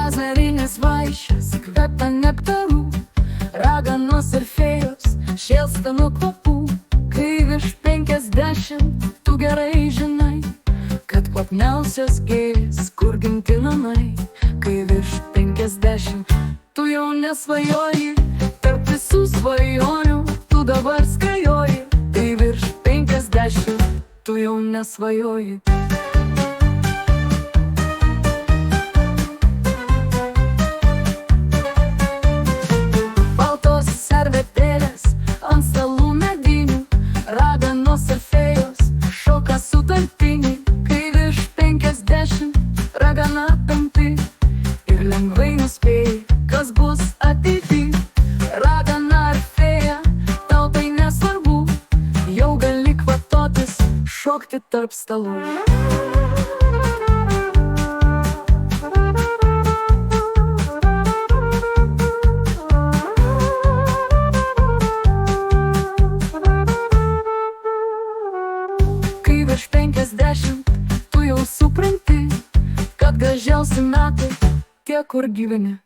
Vasarinės vaišės kvepia nektaru, raganos ir fėjos šėlsta nuo kvapų. Kai virš 50 tu gerai žinai, kad kvapniausios gėlės, kur gimti namai. Kai virš 50 tu jau nesvajoji, tarp visų svajonių tu dabar skajoji. Kai virš 50 tu jau nesvajoji. Baltos servetėlės ant stalų medinių, raganos ir fėjos šoka sutartinį. Kai virš 50 ragana tampi ir lengvai nuspėji, kas bus ateity. Ragana ar fėja, tau tai nesvarbu, jau gali kvatotis, šokti tarp stalų. Kai virš 50 tu jau supranti, kad gražiausi metai tie, kur gyveni.